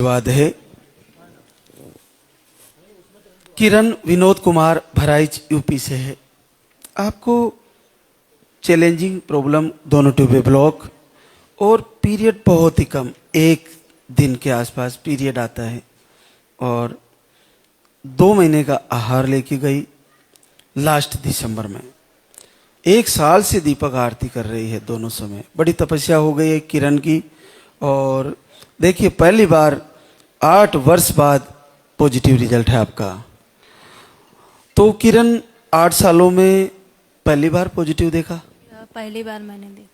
धन्यवाद है। किरण विनोद कुमार भराइच यूपी से है। आपको चैलेंजिंग प्रॉब्लम दोनों ट्यूबे ब्लॉक और पीरियड बहुत ही कम, 1 दिन के आसपास पीरियड आता है और 2 महीने का आहार लेके गई लास्ट दिसंबर में। 1 साल से दीपक आरती कर रही है दोनों समय। बड़ी तपस्या हो गई है किरण की। और देखिए पहली बार 8 वर्ष बाद पॉजिटिव रिजल्ट है आपका। तो किरण 8 सालों में पहली बार पॉजिटिव देखा? पहली बार मैंने देखा।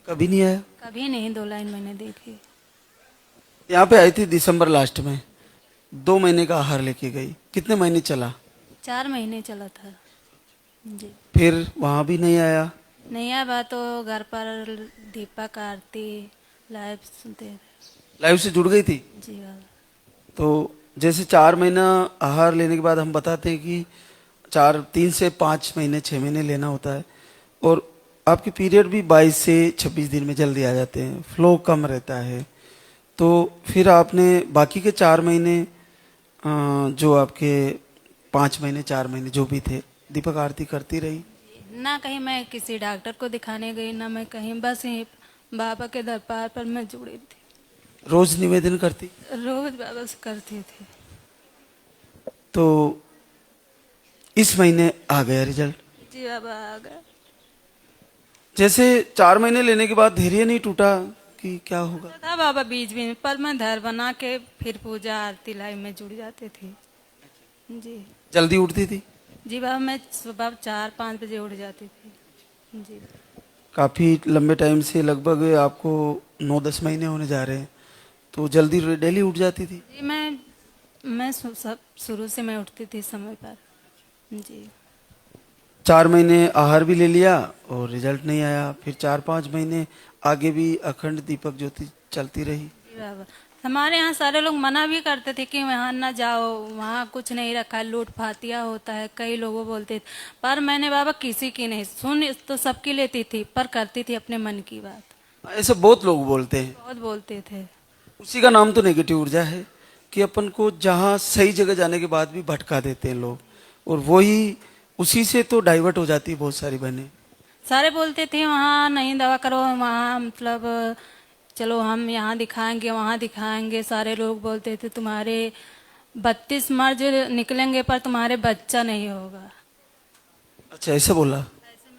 कभी नहीं आया? कभी नहीं, 2 लाइन मैंने देखी। यहाँ पे आई थी दिसंबर लास्ट में, 2 महीने का आहार लेके गई। कितने महीने चला? 4 महीने चला था जी। फिर वहां भी नहीं आया? नहीं आया तो घर पर दीपक आरती लाइव सुनते थे। लाइव से जुड़ गई थी जी बाबा। तो जैसे 4 महीना आहार लेने के बाद हम बताते हैं कि 3 से 5 महीने 6 महीने लेना होता है और आपके पीरियड भी 22 से 26 दिन में जल्दी आ जाते हैं, फ्लो कम रहता है। तो फिर आपने बाकी के 4 महीने जो आपके 5 महीने 4 महीने जो भी थे दीपक आरती करती रही? ना कहीं मैं किसी डॉक्टर को दिखाने गई, ना मैं कहीं, बस यहीं बाबा के दरबार पर मैं जुड़ी थी। रोज निवेदन करती? रोज बाबा से करती थी। तो इस महीने आ गया रिजल्ट? जी बाबा आ गया। जैसे 4 महीने लेने के बाद धैर्य नहीं टूटा कि क्या होगा? था बाबा बीच में, पर मैं धैर्य बना के फिर पूजा आरती लाइव में जुड़ जाते थे जी। जल्दी उठती थी? जी बाबा, मैं सुबह 4-5 बजे उठ जाती थी जी। काफी लंबे टाइम से, लगभग आपको 9-10 महीने होने जा रहे हैं, तो जल्दी डेली उठ जाती थी? जी मैं सब शुरू से मैं उठती थी समय पर जी। 4 महीने आहार भी ले लिया और रिजल्ट नहीं आया, फिर 4-5 महीने आगे भी अखंड दीपक ज्योति चलती रही? जी बाबा, हमारे यहाँ सारे लोग मना भी करते थे कि वहाँ ना जाओ, वहाँ कुछ नहीं रखा है, लूट फातिया होता है, कई लोगों बोलते थे। पर मैंने बाबा किसी की नहीं सुन, तो सबकी लेती थी, पर करती थी अपने मन की बात। ऐसे बहुत लोग बोलते हैं। बहुत बोलते थे। उसी का नाम तो नेगेटिव ऊर्जा है कि अपन को जहाँ सही जगह जाने के बाद भी भटका देते हैं लोग, और वही उसी से तो डाइवर्ट हो जाती है बहुत सारी बहनें। सारे बोलते थे वहाँ नहीं दवा करो, वहाँ मतलब चलो हम यहाँ दिखाएंगे वहाँ दिखाएंगे। सारे लोग बोलते थे तुम्हारे 32 मर्ज निकलेंगे पर तुम्हारे बच्चा नहीं होगा। अच्छा, ऐसे बोला?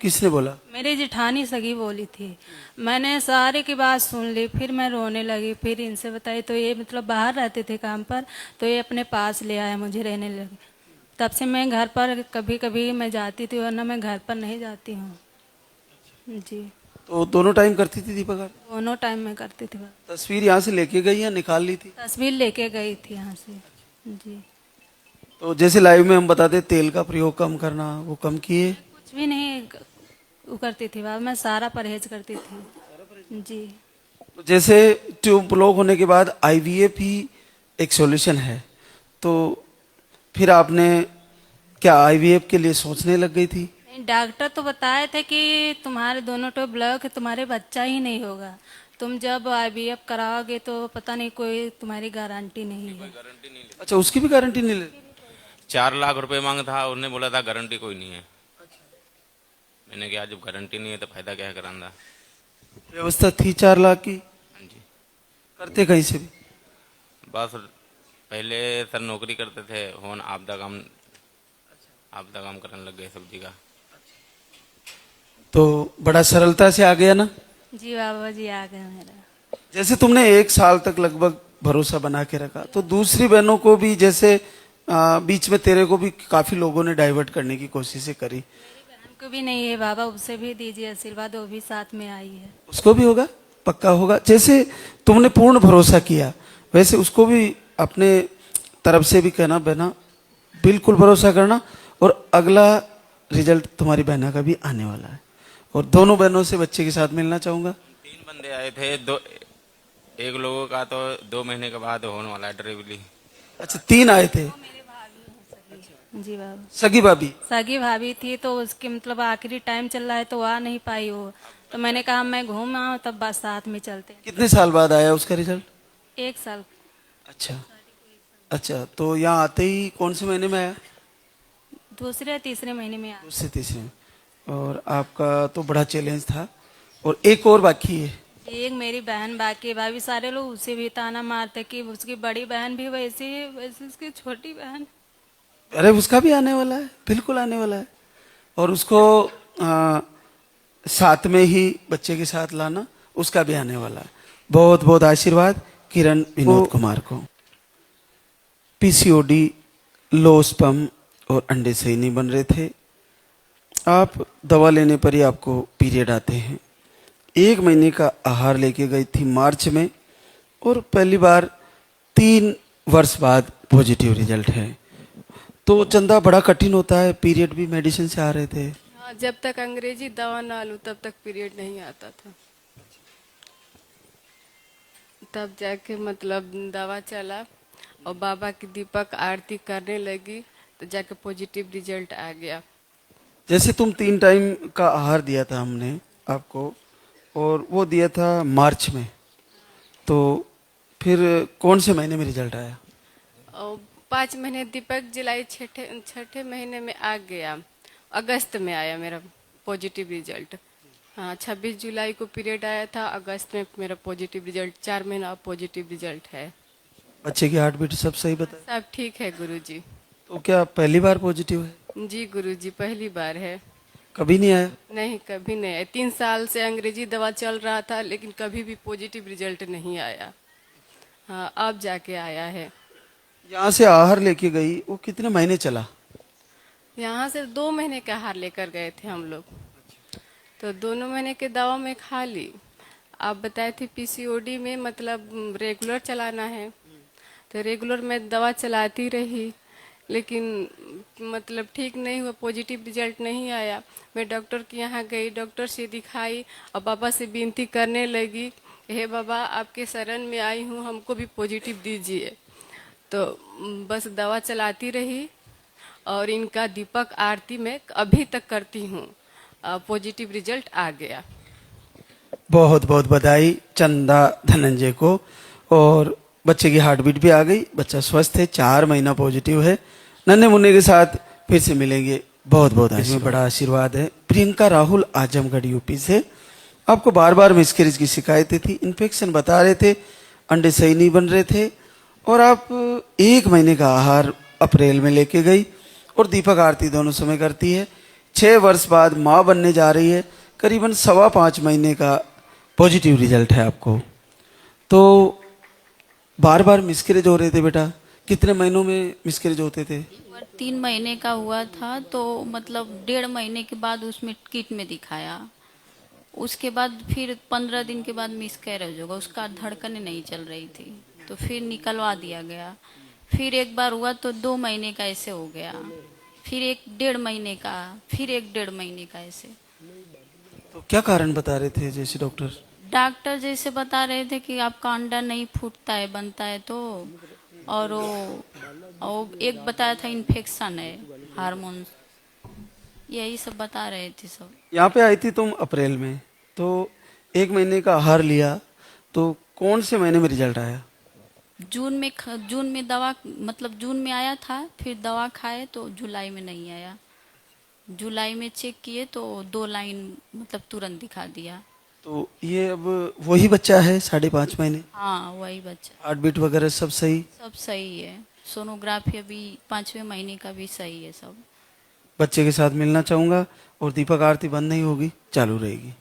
किसने बोला? मेरी जेठानी सगी बोली थी। मैंने सारे की बात सुन ली, फिर मैं रोने लगी। फिर इनसे बताई तो ये मतलब बाहर रहते थे काम पर, तो ये अपने पास ले आया, मुझे रहने लगे। तब से मैं घर पर कभी कभी मैं जाती थी, वरना मैं घर पर नहीं जाती हूँ जी। तो दोनों टाइम करती थी दीपक आरती? दोनों टाइम में करती थी। तस्वीर यहाँ से लेके गई या निकाल ली थी? तस्वीर लेके गई थी यहाँ से जी। तो जैसे लाइव में हम बताते तेल का प्रयोग कम करना, वो कम किए? कुछ भी नहीं वो करती थी बाबा, मैं सारा परहेज करती थी जी। तो जैसे ट्यूब ब्लॉक होने के बाद आईवीएफ ही एक सॉल्यूशन है, तो फिर आपने क्या आईवीएफ के लिए सोचने लग गई थी? डॉक्टर तो बताए थे कि तुम्हारे दोनों तो ब्लॉक है, तुम्हारे बच्चा ही नहीं होगा। तुम जब आईवीएफ कराओगे तो पता नहीं, कोई तुम्हारी गारंटी नहीं है। अच्छा, उसकी भी गारंटी नहीं ले? 4 लाख रुपए मांगा था, उन्होंने बोला था गारंटी कोई नहीं है। मैंने कहा जब गारंटी नहीं है तो फायदा क्या है कराना। व्यवस्था थी 4 लाख की? हाँ जी। करते कहीं से भी? बस पहले सर नौकरी करते थे, होन आपदा काम करने लग गए सब्जी का। तो बड़ा सरलता से आ गया ना? जी बाबा जी आ गए मेरा। जैसे तुमने 1 साल तक लगभग भरोसा बना के रखा, तो दूसरी बहनों को भी, जैसे बीच में तेरे को भी काफी लोगों ने डाइवर्ट करने की कोशिशें करी। मेरी बहन को भी नहीं है बाबा, उसे भी दीजिए आशीर्वाद, वो भी साथ में आई है। उसको भी होगा, पक्का होगा। जैसे तुमने पूर्ण भरोसा किया, वैसे उसको भी अपने तरफ से भी कहना, बहना बिल्कुल भरोसा करना, और अगला रिजल्ट तुम्हारी बहना का भी आने वाला है। और दोनों बहनों से बच्चे के साथ मिलना चाहूंगा। 3 बंदे आए थे, एक लोगों का तो 2 महीने के बाद होने वाला है डिलीवरी। अच्छा, 3 आए थे? जी बाबा। सगी भाभी? सगी भाभी थी, तो उसके मतलब आखिरी टाइम चल रहा है तो आ नहीं पाई वो। तो मैंने कहा मैं घूम आऊँ, तब बस साथ में चलते। कितने साल बाद आया उसका रिजल्ट? 1 साल। अच्छा अच्छा, तो यहाँ आते ही कौन से महीने में आया? दूसरे या तीसरे महीने में आया। दूसरे तीसरे में। और आपका तो बड़ा चैलेंज था, और एक और बाकी है। एक मेरी बहन बाकी है, भाभी सारे लोग उसे भी ताना मारते कि उसकी बड़ी बहन भी वैसी है वैसे उसकी छोटी बहन। अरे उसका भी आने वाला है, बिल्कुल आने वाला है। और उसको साथ में ही बच्चे के साथ लाना, उसका भी आने वाला है। बहुत बहुत आशीर्वाद किरण विनोद कुमार को। पीसीओडी, लो स्पर्म और अंडे सही नहीं बन रहे थे। आप दवा लेने पर ही आपको पीरियड आते हैं। 1 महीने का आहार लेके गई थी मार्च में, और पहली बार 3 वर्ष बाद पॉजिटिव रिजल्ट है। तो चंदा बड़ा कठिन होता है, पीरियड भी मेडिसिन से आ रहे थे। हाँ, जब तक अंग्रेजी दवा ना लूं तब तक पीरियड नहीं आता था। तब जाके मतलब दवा चला और बाबा की दीपक आरती करने लगी तो जाके पॉजिटिव रिजल्ट आ गया। जैसे तुम 3 टाइम का आहार दिया था हमने आपको, और वो दिया था मार्च में, तो फिर कौन से महीने में रिजल्ट आया? और 5 महीने दीपक जुलाई छठे महीने में आ गया। अगस्त में आया मेरा पॉजिटिव रिजल्ट। हाँ, 26 जुलाई को पीरियड आया था, अगस्त में मेरा पॉजिटिव रिजल्ट। 4 महीना पॉजिटिव रिजल्ट है। बच्चे की हार्ट बीट सब सही बताया? सब ठीक है गुरुजी। तो क्या पहली बार पॉजिटिव है? जी गुरुजी, पहली बार है। कभी नहीं आया? नहीं, कभी नहीं। 3 साल से अंग्रेजी दवा चल रहा था लेकिन कभी भी पॉजिटिव रिजल्ट नहीं आया। हाँ, अब जाके आया है। यहाँ से आहार लेके गई, वो कितने महीने चला? यहाँ से 2 महीने का आहार लेकर गए थे हम लोग, तो दोनों महीने के दवा में खा ली। आप बताए थे पीसीओडी में मतलब रेगुलर चलाना है, तो रेगुलर मैं दवा चलाती रही लेकिन मतलब ठीक नहीं हुआ, पॉजिटिव रिजल्ट नहीं आया। मैं डॉक्टर के यहाँ गई, डॉक्टर से दिखाई और बाबा से विनती करने लगी, हे बाबा आपके शरण में आई हूँ, हमको भी पॉजिटिव दीजिए। तो बस दवा चलाती रही और इनका दीपक आरती में अभी तक करती हूँ। पॉजिटिव रिजल्ट आ गया। बहुत बहुत बधाई चंदा धनंजय को। और बच्चे की हार्ट बीट भी आ गई, बच्चा स्वस्थ है, 4 महीना पॉजिटिव है। नन्हे मुन्ने के साथ फिर से मिलेंगे। बहुत बहुत इसमें बड़ा आशीर्वाद है। प्रियंका राहुल आजमगढ़ यूपी से। आपको बार बार मिसकैरेज की शिकायतें थी, इन्फेक्शन बता रहे थे, अंडे सही नहीं बन रहे थे, और आप 1 महीने का आहार अप्रैल में लेके गई, और दीपक आरती दोनों समय करती है। 6 वर्ष बाद माँ बनने जा रही है। करीबन 5.25 महीने का पॉजिटिव रिजल्ट है आपको। तो बार बार मिसकैरेज हो रहे थे बेटा, कितने महीनों में मिसकैरेज होते थे? 3 महीने का हुआ था, तो मतलब 1.5 महीने के बाद उसमें किट में दिखाया। उसके बाद फिर 15 दिन के बाद मिसकैरेज होगा, उसका धड़कनें नहीं चल रही थी, तो फिर निकलवा दिया गया। फिर एक बार हुआ तो 2 महीने का ऐसे हो गया, फिर 1.5 महीने का, फिर 1.5 महीने का ऐसे। तो क्या कारण बता रहे थे जैसे डॉक्टर? डॉक्टर जैसे बता रहे थे कि आपका अंडा नहीं फूटता है, बनता है तो, और वो एक बताया था इन्फेक्शन है, हार्मोन, यही सब बता रहे थे सब। यहाँ पे आई थी तुम अप्रैल में, तो 1 महीने का आहार लिया, तो कौन से महीने में रिजल्ट आया? जून में दवा मतलब जून में आया था, फिर दवा खाए तो जुलाई में नहीं आया। जुलाई में चेक किए तो 2 लाइन मतलब तुरंत दिखा दिया। तो ये अब वही बच्चा है 5.5 महीने? हाँ, वही बच्चा। हार्ट बीट वगैरह सब सही? सब सही है, सोनोग्राफी अभी 5वें महीने का भी सही है सब। बच्चे के साथ मिलना चाहूंगा, और दीपक आरती बंद नहीं होगी, चालू रहेगी।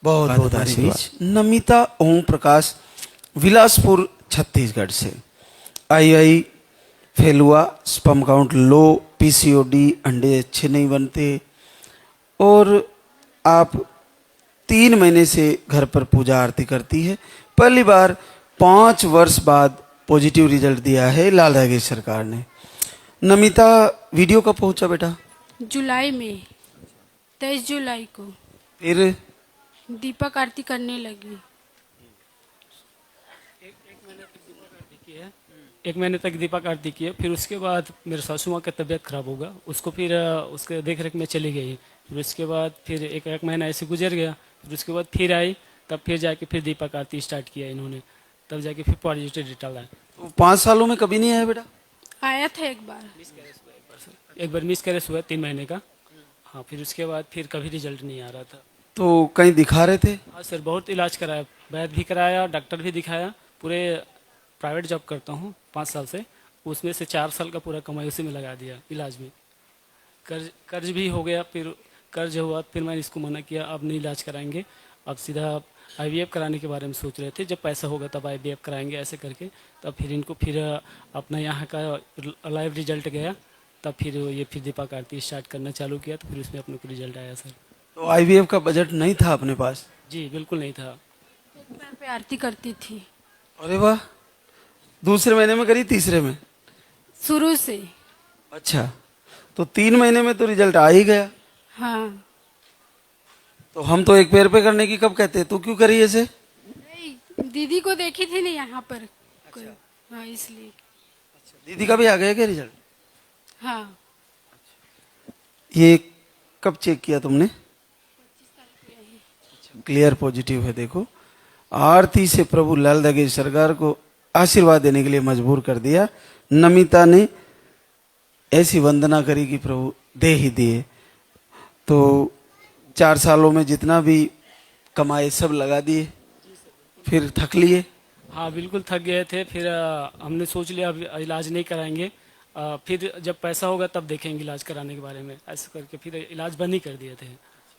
बहुत बहुत आशीर्वाद। नमिता ओम प्रकाश, विलासपुर छत्तीसगढ़ से। आई फेल हुआ, स्पर्म काउंट लो, पीसीओडी, अंडे अच्छे नहीं बनते, और आप 3 महीने से घर पर पूजा आरती करती है। पहली बार 5 वर्ष बाद पॉजिटिव रिजल्ट दिया है लाल दहगेज सरकार ने। नमिता, वीडियो कब पहुंचा बेटा? जुलाई में 23 जुलाई को फिर दीपक आरती करने लगी। एक महीने तक दीपक आरती की है। फिर उसके बाद मेरे सासू माँ का तबीयत खराब होगा, उसको फिर उसके देख रेख में चली गई। फिर उसके बाद फिर एक महीना ऐसे गुजर गया। फिर उसके बाद फिर आई, तब फिर जाके फिर दीपक आरती स्टार्ट किया इन्होंने, तब जाके फिर पॉजिटिव रिजल्ट आया। तो 5 सालों में कभी नहीं आया बेटा? आया था एक बार। एक बार मिस कैरेज हुआ 3 महीने का। हाँ, फिर उसके बाद फिर कभी रिजल्ट नहीं आ रहा था। तो कहीं दिखा रहे थे? हाँ सर, बहुत इलाज कराया, वैद्य भी कराया, डॉक्टर भी दिखाया। पूरे प्राइवेट जॉब करता हूँ 5 साल से, उसमें से 4 साल का पूरा कमाई उसी में लगा दिया इलाज में। कर्ज भी हो गया, फिर कर्ज हुआ, फिर मैंने इसको मना किया, अब नहीं इलाज कराएंगे, अब सीधा IVF कराने के बारे में सोच रहे थे। जब पैसा होगा तब IVF कराएंगे ऐसे करके। तब फिर इनको फिर अपना यहाँ का लाइव रिजल्ट गया, तब फिर ये फिर दीपक आरती स्टार्ट करना चालू किया, तो फिर उसमें अपने को रिजल्ट आया सर। तो IVF का बजट नहीं था अपने पास? जी बिल्कुल नहीं था। एक बार पे आरती करती थी अरे वाह, दूसरे महीने में करी, तीसरे में? शुरू से। अच्छा, तो 3 महीने में तो रिजल्ट आ ही गया। हाँ, तो हम तो एक पैर पे करने की कब कहते हैं, तू क्यों करी ऐसे? नहीं, दीदी को देखी थी ना यहाँ पर कोई। हाँ, इसलिए। दीदी का भी आ गया क्या रिजल्ट? हाँ, ये कब चेक किया तुमने? क्लियर पॉजिटिव है। देखो, आरती से प्रभु लाल दगेश सरकार को आशीर्वाद देने के लिए मजबूर कर दिया। नमिता ने ऐसी वंदना करी कि प्रभु दे ही दिए। तो 4 सालों में जितना भी कमाए सब लगा दिए, फिर थक लिए? हाँ बिल्कुल थक गए थे। फिर हमने सोच लिया अब इलाज नहीं कराएंगे, फिर जब पैसा होगा तब देखेंगे इलाज कराने के बारे में, ऐसे करके फिर इलाज बंद ही कर दिए थे।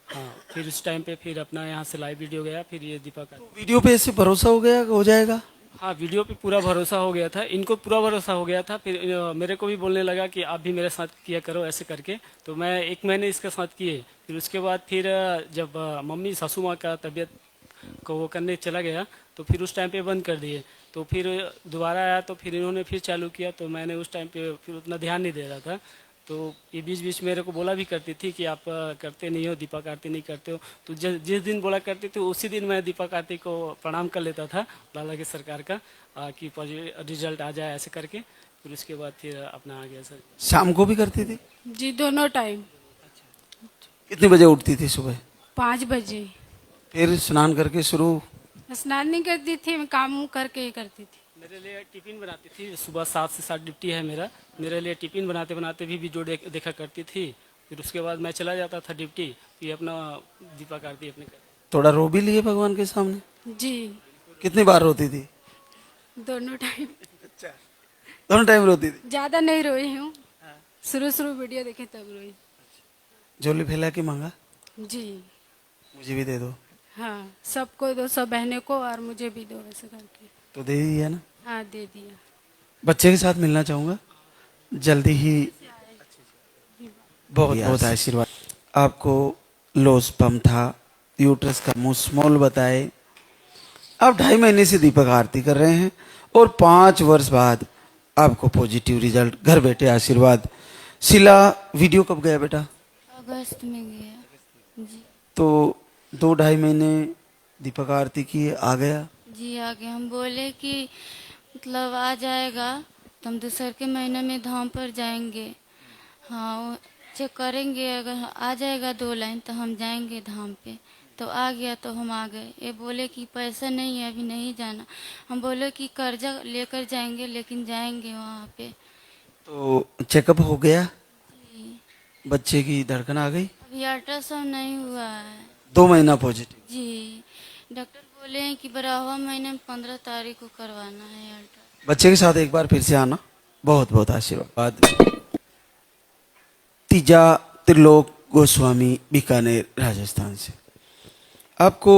हाँ, फिर उस टाइम पे फिर अपना यहाँ से लाइव वीडियो गया, फिर ये दीपक वीडियो पे ऐसे भरोसा हो जाएगा? हाँ, वीडियो पे पूरा भरोसा हो गया था, इनको पूरा भरोसा हो गया था। फिर मेरे को भी बोलने लगा कि आप भी मेरे साथ किया करो ऐसे करके। तो मैं 1 महीने इसके साथ किए। फिर उसके बाद फिर जब मम्मी सासू माँ का तबीयत को वो करने चला गया, तो फिर उस टाइम पे बंद कर दिए। तो फिर दोबारा आया, तो फिर इन्होंने फिर चालू किया। तो मैंने उस टाइम पे फिर उतना ध्यान नहीं दे रहा था। तो ये बीच बीच मेरे को बोला भी करती थी कि आप करते नहीं हो, दीपक आरती नहीं करते हो। तो जिस दिन बोला करती थी उसी दिन मैं दीपक आरती को प्रणाम कर लेता था, लाला की सरकार का, कि रिजल्ट आ जाए ऐसे करके। फिर उसके बाद फिर अपना आ गया सर। शाम को भी करती थी? जी, दोनों टाइम। कितने बजे उठती थी सुबह? 5 बजे। फिर स्नान करके शुरू? स्नान नहीं करती थी, मैं काम करके ही करती थी। मेरे लिए टिफिन बनाती थी, सुबह 7 से 7 ड्यूटी है मेरा। मेरे लिए टिफिन बनाते बनाते भी वीडियो देखा करती थी। फिर उसके बाद मैं चला जाता था ड्यूटी, फिर अपना दीपक आरती अपने थोड़ा रो भी लिए भगवान के सामने? जी, कितनी बार रोती थी? दोनों टाइम। दोनों टाइम रोती थी? ज्यादा नहीं रोई हूँ, शुरू वीडियो देखे तब रोई। झोली फैला के मांगा, जी, मुझे भी दे दो? हाँ, सबको दो, सब बहनों को और मुझे भी दो, ऐसे करके। तो दे दिया ना? हाँ, दे दिया। बच्चे के साथ मिलना चाहूंगा जल्दी ही। बहुत बहुत आशीर्वाद। आपको लोस पम था, यूट्रस का मुंह स्मॉल बताए, आप 2.5 महीने से दीपक आरती कर रहे हैं और 5 वर्ष बाद आपको पॉजिटिव रिजल्ट, घर बैठे आशीर्वाद। शिला, वीडियो कब गया बेटा? अगस्त में गया जी। तो 2-2.5 महीने दीपक आरती की, आ गया? जी आगे हम बोले कि मतलब आ जाएगा तो हम दूसरे के महीने में धाम पर जाएंगे। हाँ, वो चेक करेंगे, अगर आ जाएगा 2 लाइन तो हम जाएंगे धाम पे। तो आ गया तो हम आ गए। ये बोले कि पैसा नहीं है, अभी नहीं जाना। हम बोले कि कर्जा लेकर जाएंगे, लेकिन जाएंगे वहाँ पे। तो चेकअप हो गया? बच्चे की धड़कन आ गई? अभी अल्ट्रासाउंड नहीं हुआ है। 2 महीना पॉजिटिव? जी, डॉक्टर बोले हैं कि 12वां महीने में 15 तारीख को करवाना है अल्ट्रा। बच्चे के साथ एक बार फिर से आना। बहुत बहुत आशीर्वाद। तीजा त्रिलोक गोस्वामी, बीकानेर, राजस्थान से। आपको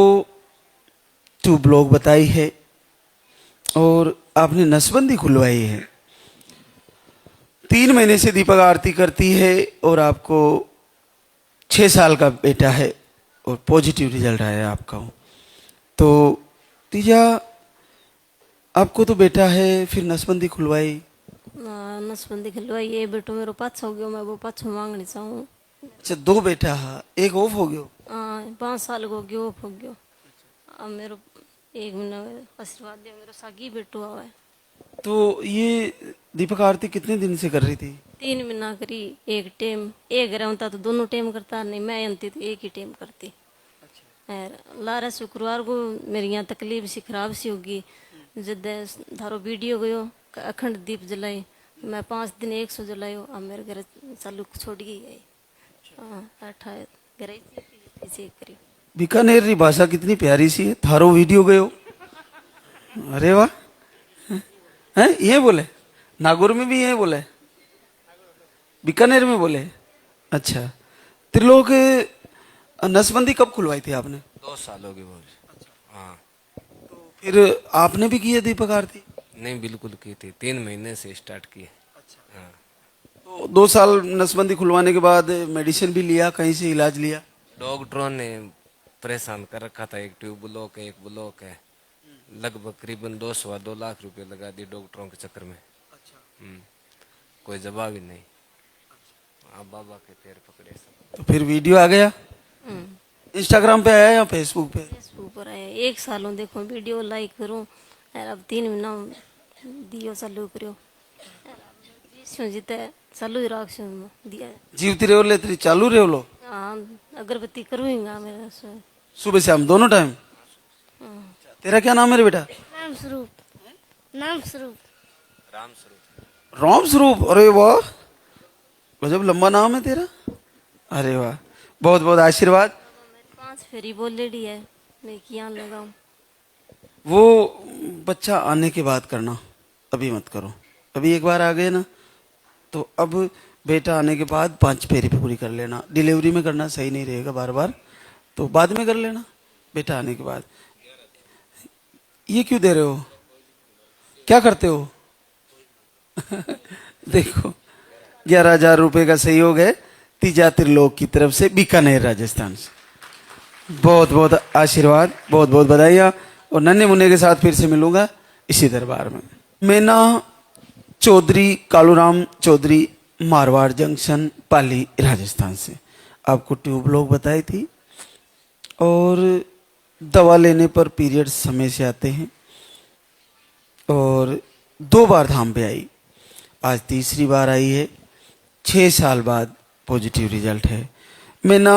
2 ब्लॉग बताई है और आपने नसबंदी खुलवाई है। 3 महीने से दीपक आरती करती है और आपको 6 साल का बेटा है और पॉजिटिव रिजल्ट आया आपका। तो तीजा, आपको तो बेटा है, फिर नसबंदी खुलवाई? नसबंदी खिलवाई है, बेटो मेरो पाछो हो गयो, मैं वो पाछो मांगनी चाहूँ। अच्छा, 2 बेटा है, एक ऑफ हो गयो? 5 साल हो गयो, ऑफ हो गयो। अब मेरो 1 महीना आशीर्वाद दे, मेरो सागी बेटो आवे। तो ये दीपक आरती कितने दिन से कर रही थी? 3 महीना करी, एक टाइम। एक घर होता तो दोनों टाइम करता, नहीं मैं अंती तो एक ही टाइम करती। लारा शुक्रवार को मेरी यहाँ तकलीफ सी खराब सी होगी, जब धारो वीडियो गयो अखंड दीप जलाई। मैं 5 दिन 100 जलाई। अब मेरे घर चालू छोड़ गई है। अठा घर चेक करी। बीकानेर री भाषा कितनी प्यारी सी है। थारो वीडियो गयो। अरे वाह। हैं ये बोले नागौर में भी ये बोले, बीकानेर में बोले। अच्छा, त्रिलोक नसबंदी कब खुलवाई थी आपने? 2 साल हो गए बोल। हाँ। फिर आपने भी की है दीपक आरती? नहीं, बिल्कुल की थी, 3 महीने से स्टार्ट किए। हाँ। तो 2 साल नसबंदी खुलवाने के बाद मेडिसिन भी लिया, कहीं से इलाज लिया? डॉक्टरों ने परेशान कर रखा था। एक ट्यूब ब्लॉक है, एक ब्लॉक है। लगभग करीबन 2 लाख रुपए लगा दिए डॉक्टरों के चक्कर में। कोई जवाब ही नहीं। आप बाबा के पैर पकड़े सब। तो फिर वीडियो आ गया इंस्टाग्राम पे आया या फेसबुक पे? फेसबुक पर आया। 1 सालों देखो वीडियो लाइक करूं। अब 3 महीना दियो चालू करो। जीते चालू ही राख दिया। जीवती रेव ले तेरी चालू रेव लो। हाँ, अगरबत्ती करूंगा मेरा से। सुबह शाम दोनों टाइम? तेरा क्या नाम है रे बेटा? नाम स्वरूप। नाम स्वरूप। राम स्वरूप। राम स्वरूप। अरे वाह, गजब लंबा नाम है तेरा। अरे वाह, बहुत बहुत आशीर्वाद। 5 फेरी बोल लेडी है। मैं किया लगाऊं। वो बच्चा आने के बाद करना, अभी मत करो। अभी एक बार आ गए ना, तो अब बेटा आने के बाद 5 फेरी पूरी कर लेना। डिलीवरी में करना सही नहीं रहेगा बार बार, तो बाद में कर लेना बेटा आने के बाद। ये क्यों दे रहे हो? क्या करते हो? देखो 11,000 रुपए का सहयोग है तीजा त्रिलोक की तरफ से, बीकानेर राजस्थान से। बहुत बहुत आशीर्वाद, बहुत बहुत बधाइयाँ। और नन्हे मुन्ने के साथ फिर से मिलूंगा इसी दरबार में। मेना चौधरी, कालूराम चौधरी, मारवाड़ जंक्शन, पाली, राजस्थान से। आपको ट्यूब लोग बताई थी। और दवा लेने पर पीरियड समय से आते हैं। और 2 बार धाम पे आई, आज तीसरी बार आई है। 6 साल बाद पॉजिटिव रिजल्ट है। मैं ना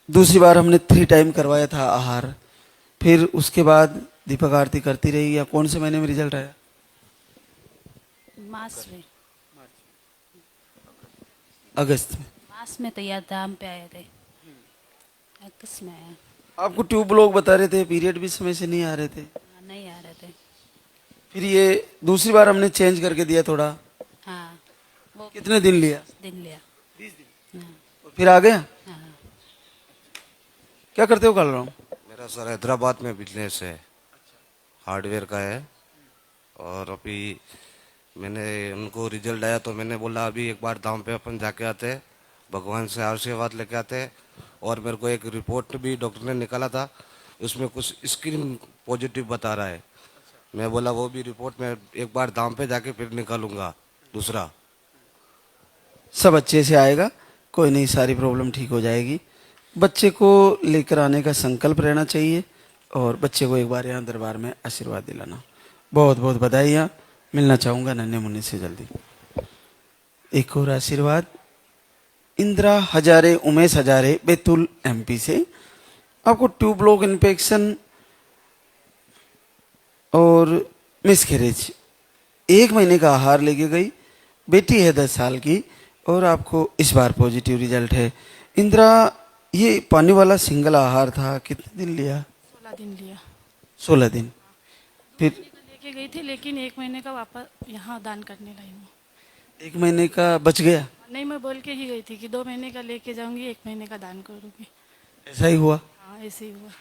दूसरी बार हमने 3 टाइम करवाया था आहार। फिर उसके बाद दीपक आरती करती रही। या कौन से महीने में रिजल्ट आया? मार्च में। अगस्त में। मार्च में तो यार धाम पे आए थे। अगस्त में आया। आपको ट्यूब लोग बता रहे थे पीरियड भी समय से नहीं आ रहे थे। नहीं आ रहे थे। फिर ये दूसरी बार हमने चेंज करके दिया थोड़ा। हाँ, वो कितने दिन लिया? दिन लिया। 20 दिन। और फिर आ गया? हाँ। क्या करते हो कालूराम? मेरा सर हैदराबाद में बिजनेस है, हार्डवेयर का है। और अभी मैंने उनको रिजल्ट आया तो मैंने बोला अभी एक बार धाम पे अपन जाके आते, भगवान से आशीर्वाद लेके आते। और मेरे को एक रिपोर्ट भी डॉक्टर ने निकाला था, उसमें कुछ स्क्रीन पॉजिटिव बता रहा है। मैं बोला वो भी रिपोर्ट में एक बार धाम पे जाके फिर निकालूंगा दूसरा। सब अच्छे से आएगा, कोई नहीं, सारी प्रॉब्लम ठीक हो जाएगी। बच्चे को लेकर आने का संकल्प रहना चाहिए और बच्चे को एक बार यहाँ दरबार में आशीर्वाद दिलाना। बहुत बहुत बधाइयाँ। मिलना चाहूँगा नन्हे मुन्ने से जल्दी। एक और आशीर्वाद इंदिरा हजारे, उमेश हजारे, बैतूल एमपी से। आपको ट्यूब लोक इन्फेक्शन और मिसकैरेज, 1 महीने का आहार लेके गई। बेटी है 10 साल की और आपको इस बार पॉजिटिव रिजल्ट है। इंदिरा, ये पानी वाला सिंगल आहार था, कितने दिन लिया? 16 दिन लिया। 16 दिन। फिर लेके गई थी, लेकिन 1 महीने का वापस यहाँ दान करने लाई हूँ। 1 महीने का बच गया? नहीं, मैं बोल के ही गई थी कि 2 महीने का लेके जाऊंगी, 1 महीने का दान करूंगी। ऐसा ही हुआ? हाँ, ऐसे ही हुआ।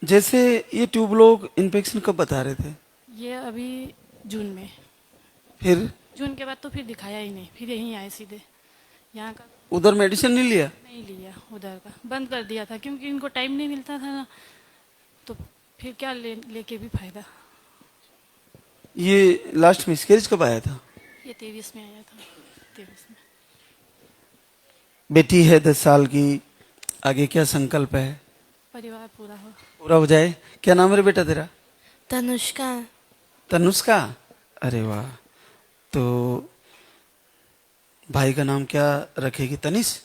जैसे ये ट्यूब लोग इन्फेक्शन कब बता रहे थे? ये अभी जून में। फिर जून के बाद तो फिर दिखाया ही नहीं, फिर यहीं आए सीधे। यहाँ का उधर मेडिसिन नहीं लिया? नहीं लिया, उधर का बंद कर दिया था क्योंकि इनको टाइम नहीं मिलता था ना, तो फिर क्या लेके भी फायदा। ये लास्ट मिसकैरेज कब आया था? ये 23 में आया था। 23 में। बेटी है 10 साल की, आगे क्या संकल्प है? परिवार पूरा हो। पूरा हो जाए। क्या नाम है रे बेटा तेरा? तनुष्का। तनुष्का। अरे वाह। तो भाई का नाम क्या रखेगी? तनिष?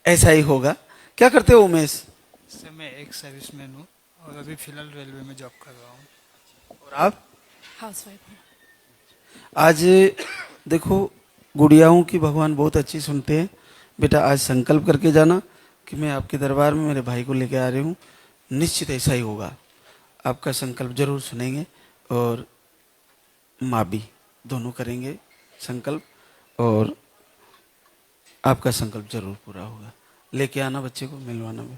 ऐसा ही होगा। क्या करते हो उमेश? सर मैं एक सर्विसमैन हूँ और अभी फिलहाल रेलवे में जॉब कर रहा हूँ। और आप? हाउस वाइफ हूँ। आज देखो, गुड़ियाओं की भगवान बहुत अच्छी सुनते हैं। बेटा आज संकल्प करके जाना कि मैं आपके दरबार में मेरे भाई को लेकर आ रही हूँ, निश्चित ऐसा ही होगा। आपका संकल्प जरूर सुनेंगे और माँ भी, दोनों करेंगे संकल्प और आपका संकल्प जरूर पूरा होगा। लेके आना बच्चे को, मिलवाना भी।